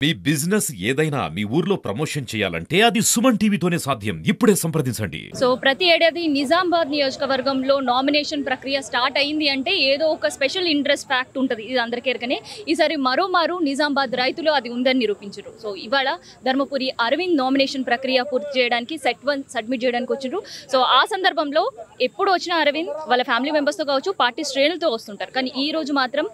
మీ business ఏదైనా మీ ఊర్లో promotion చేయాలంటే అది సుమన్ టీవీతోనే సాధ్యం. ఇప్పుడే సంప్రదించండి. సో ప్రతి ఏడాది నిజామాబాద్ నియోజకవర్గంలో నామినేషన్ ప్రక్రియ స్టార్ట్ అయింది అంటే ఏదో ఒక స్పెషల్ ఇంట్రెస్ట్ ఫ్యాక్ట్ ఉంటుంది. ఇది అందరికీ ఎరకనే. ఈసారి మరోమారు నిజామాబాద్ రైతులు అది ఉందని నిరూపించారు. సో ఇవాళ ధర్మపురి అరవింద్ నామినేషన్ ప్రక్రియ పూర్తి చేయడానికి సబ్మిట్ చేయడానికి వచ్చిండ్రు. సో ఆ సందర్భంలో ఎప్పుడు వచ్చిన అరవింద్ వాళ్ళ ఫ్యామిలీ మెంబర్స్తో కావచ్చు, పార్టీ శ్రేణులతో వస్తుంటారు. కానీ ఈ రోజు మాత్రం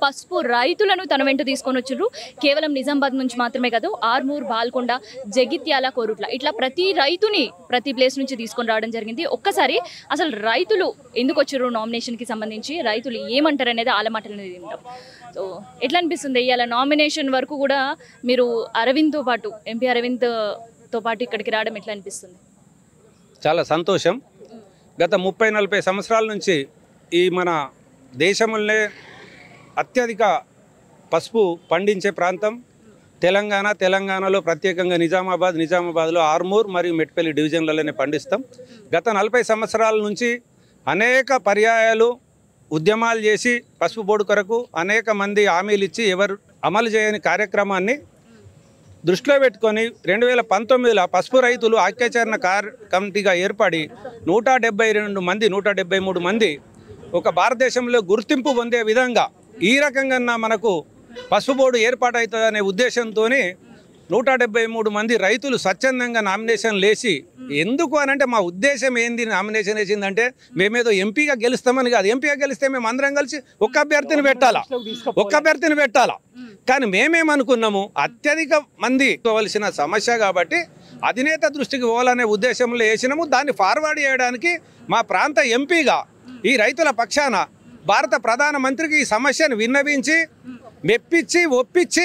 పసుపు రైతులను తన వెంట తీసుకొని వచ్చిండ్రు. కేవలం నిజామాబాద్ నుంచి మాత్రమే కాదు, ఆర్మూర్, బాల్కొండ, జగిత్యాల, కోరుట్ల ఇట్లా ప్రతి రైతుని ప్రతి ప్లేస్ నుంచి తీసుకొని రావడం జరిగింది. ఒక్కసారి అసలు రైతులు ఎందుకు వచ్చారు నామినేషన్కి సంబంధించి, రైతులు ఏమంటారు అనేది ఆల మాటలు వింటాం. సో ఎట్లా అనిపిస్తుంది ఇవాళ నామినేషన్ వరకు కూడా మీరు అరవింద్తో పాటు, ఎంపీ అరవింద్తో పాటు ఇక్కడికి రావడం ఎట్లా అనిపిస్తుంది? చాలా సంతోషం. గత 30-40 సంవత్సరాల నుంచి ఈ మన దేశంలోనే అత్యధిక పసుపు పండించే ప్రాంతం తెలంగాణలో ప్రత్యేకంగా నిజామాబాద్లో ఆర్మూర్ మరియు మెట్పల్లి డివిజన్లలోనే పండిస్తాం. గత 40 సంవత్సరాల నుంచి అనేక పర్యాయాలు ఉద్యమాలు చేసి పసుపు బోర్డు కొరకు అనేక మంది హామీలు ఇచ్చి ఎవరు అమలు చేయని కార్యక్రమాన్ని దృష్టిలో పెట్టుకొని 2019లో పసుపు రైతులు ఐక్యచరణ కమిటీగా ఏర్పడి 173 మంది ఒక భారతదేశంలో గుర్తింపు పొందే విధంగా ఈ రకంగా మనకు పసుపు బోర్డు ఏర్పాటవుతుందనే ఉద్దేశంతో 173 మంది రైతులు స్వచ్ఛందంగా నామినేషన్లు వేసి, ఎందుకు అనంటే మా ఉద్దేశం ఏంది నామినేషన్ వేసిందంటే మేమేదో ఎంపీగా గెలుస్తామని కాదు. ఎంపీగా గెలిస్తే మేము అందరం కలిసి ఒక్క అభ్యర్థిని పెట్టాలా. కానీ మేమేమనుకున్నాము, అత్యధిక మంది పోవలసిన సమస్య కాబట్టి అధినేత దృష్టికి పోవాలనే ఉద్దేశంలో వేసినాము. దాన్ని ఫార్వర్డ్ చేయడానికి మా ప్రాంత ఎంపీగా ఈ రైతుల పక్షాన భారత ప్రధానమంత్రికి ఈ సమస్యను విన్నవించి మెప్పించి ఒప్పించి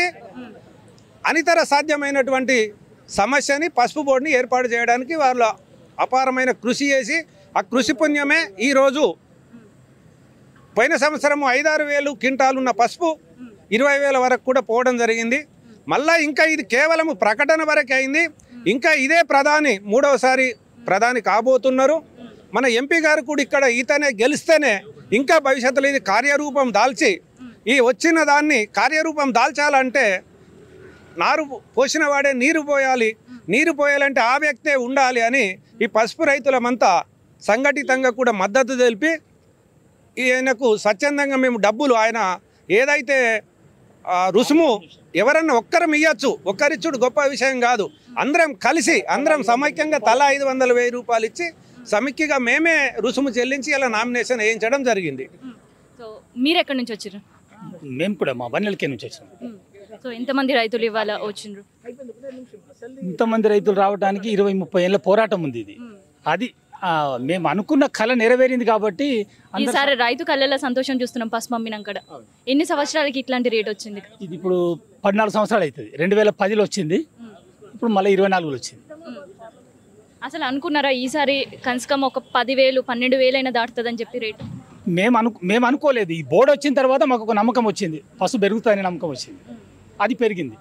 అనితర సాధ్యమైనటువంటి సమస్యని పసుపు బోర్డుని ఏర్పాటు చేయడానికి వాళ్ళు అపారమైన కృషి చేసి, ఆ కృషి పుణ్యమే ఈరోజు పోయిన సంవత్సరం 5-6 వేలు క్వింటాలు ఉన్న పసుపు 20,000 వరకు కూడా పోవడం జరిగింది. మళ్ళీ ఇంకా ఇది కేవలం ప్రకటన వరకే అయింది. ఇంకా ఇదే మూడవసారి ప్రధాని కాబోతున్నారు. మన ఎంపీ గారు కూడా ఇక్కడ ఈతనే గెలిస్తేనే ఇంకా భవిష్యత్తులో ఇది కార్యరూపం దాల్చి, ఈ వచ్చిన దాన్ని కార్యరూపం దాల్చాలంటే నారు పోసిన వాడే నీరు పోయాలంటే ఆ వ్యక్తే ఉండాలి అని ఈ పసుపు రైతులమంతా సంఘటితంగా కూడా మద్దతు తెలిపి ఈయనకు స్వచ్ఛందంగా మేము డబ్బులు ఆయన ఏదైతే రుసుము ఎవరన్నా ఒక్కరం ఇవ్వచ్చు, ఒక్కరిచ్చుడు గొప్ప విషయం కాదు. అందరం కలిసి సమైక్యంగా తలా 500,000 రూపాయలు ఇచ్చి సమిక్కిగా మేమే రుసుము చెల్లించి ఇలా నామినేషన్ వేయించడం జరిగింది. సో మీరు ఎక్కడి నుంచి వచ్చారు? మేము కూడా మా వన్నెలకే నుంచి వచ్చాం. సో ఎంతమంది రైతులు ఇవాళ వచ్చిండ్రు? ఇంతమంది రైతులు రావడానికి 20-30 ఏళ్ళ పోరాటం ఉంది. ఇది అది మేము అనుకున్న కళ నెరవేరింది కాబట్టి ఈసారి రైతు కళ్ళలో సంతోషం చూస్తున్నాం. పసుపు అమ్మినాక ఎన్ని సంవత్సరాలకి ఇట్లాంటి రేట్ వచ్చింది? ఇది ఇప్పుడు 14 సంవత్సరాలు అవుతుంది. 2010లో వచ్చింది, ఇప్పుడు మళ్ళీ 24లో వచ్చింది. అసలు అనుకున్నారా ఈసారి కన్స్కమ్ ఒక 10,000, 12,000 అయినా దాటుతుందని చెప్పి రేటు? మేము అనుకోలేదు. ఈ బోర్డు వచ్చిన తర్వాత మాకు ఒక నమ్మకం వచ్చింది, పసుపు పెరుగుతుందనే నమ్మకం వచ్చింది. అది పెరిగింది.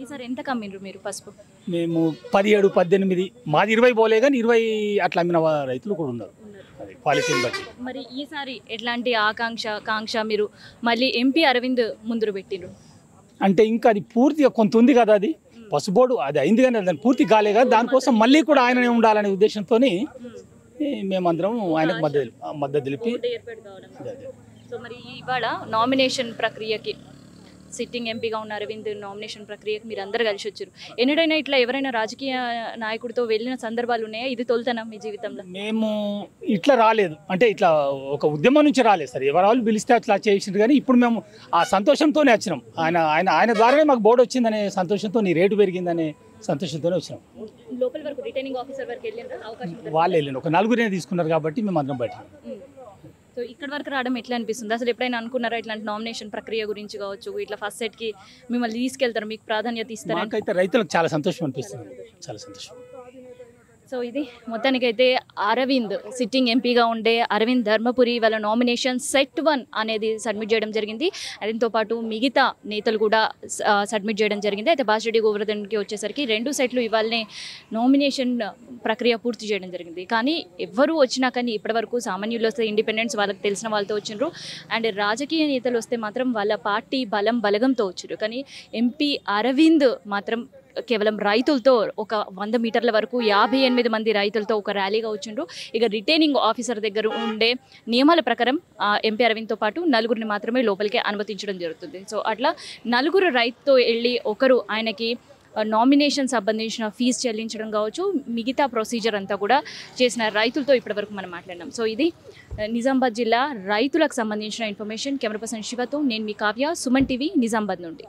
ఈసారి ఎంత కమ్మిండ్రు మీరు పసుపు? మేము 17, 18, మాది 20 పోలే కానీ 20 అట్లా అమ్మిన రైతులు కూడా ఉన్నారు క్వాలిటీని బట్టి. మరి ఈసారి ఎట్లాంటి కాంక్ష మీరు మళ్ళీ ఎంపీ అరవింద్ ముందు పెట్టిండ్రు అంటే ఇంకా అది పూర్తిగా కొంత ఉంది కదా, అది పసుపు బోర్డు అది అయింది కానీ దాన్ని పూర్తి కాలే కదా. దానికోసం మళ్ళీ కూడా ఆయననే ఉండాలనే ఉద్దేశంతో మేమందరం ఆయనకు మద్దతు తెలిపి. సో మరి ఇవాళ నామినేషన్ ప్రక్రియకి సిట్టింగ్ ఎంపీగా ఉన్న అరవింద్ నామినేషన్ ప్రక్రియకి మీరు అందరు కలిసి వచ్చారు. ఎన్నడైనా ఇట్లా ఎవరైనా రాజకీయ నాయకుడితో వెళ్ళిన సందర్భాలు ఉన్నాయా? ఇది తొలుతనా మీ జీవితంలో? మేము ఇట్లా రాలేదు, అంటే ఇట్లా ఒక ఉద్యమం నుంచి రాలేదు సార్. ఎవరు పిలిస్తే అట్లా చేసిండ్రు కానీ ఇప్పుడు మేము ఆ సంతోషంతోనే వచ్చినాం. ఆయన ద్వారానే మాకు బోర్డు వచ్చిందనే సంతోషంతో, నీ రేటు పెరిగిందనే సంతోషంతోనే వచ్చినాం. లోపల వరకు రిటర్నింగ్ ఆఫీసర్ వరకు వెళ్ళిన అవకాశం వాళ్ళు వెళ్ళిన ఒక 4 తీసుకున్నారు కాబట్టి మేము అందరం బయట. సో ఇక్కడ వరకు రావడం ఎట్లా అనిపిస్తుంది? అసలు ఎప్పుడైనా అనుకున్నారా ఇట్లాంటి నామినేషన్ ప్రక్రియ గురించి కావచ్చు, ఇట్లా ఫస్ట్ సెట్కి మిమ్మల్ని తీసుకెళ్తారు, మీకు ప్రాధాన్యత ఇస్తారు? నాకైతే రైతులకు చాలా సంతోషం అనిపిస్తుంది, చాలా సంతోషం. సో ఇది మొత్తానికైతే అరవింద్ సిట్టింగ్ ఎంపీగా ఉండే అరవింద్ ధర్మపురి వాళ్ళ నామినేషన్ సెట్ 1 అనేది సబ్మిట్ చేయడం జరిగింది. దీంతో పాటు మిగతా నేతలు కూడా సబ్మిట్ చేయడం జరిగింది. అయితే బాజిరెడ్డి గోవర్ధన్కి వచ్చేసరికి 2 సెట్లు ఇవాళనే నామినేషన్ ప్రక్రియ పూర్తి చేయడం జరిగింది. కానీ ఎవరు వచ్చినా కానీ ఇప్పటివరకు సామాన్యులు వస్తే ఇండిపెండెంట్స్ వాళ్ళకి తెలిసిన వాళ్ళతో వచ్చిండ్రు, అండ్ రాజకీయ నేతలు వస్తే మాత్రం వాళ్ళ పార్టీ బలగంతో వచ్చారు. కానీ ఎంపీ అరవింద్ మాత్రం కేవలం రైతులతో ఒక 100 మీటర్ల వరకు 58 మంది రైతులతో ఒక ర్యాలీగా వచ్చిండ్రు. ఇక రిటైనింగ్ ఆఫీసర్ దగ్గర ఉండే నియమాల ప్రకారం ఎంపీ అరవింద్తో పాటు 4గురిని మాత్రమే లోపలికి అనుమతించడం జరుగుతుంది. సో అట్లా 4 రైతుతో వెళ్ళి ఒకరు ఆయనకి నామినేషన్ సంబంధించిన ఫీజు చెల్లించడం కావచ్చు, మిగతా ప్రొసీజర్ అంతా కూడా చేసిన రైతులతో ఇప్పటివరకు మనం మాట్లాడినాం. సో ఇది నిజామాబాద్ జిల్లా రైతులకు సంబంధించిన ఇన్ఫర్మేషన్. కెమెరా పర్సన్ శివతో నేను మీ కావ్య, సుమన్ టీవీ, నిజామాబాద్ నుండి.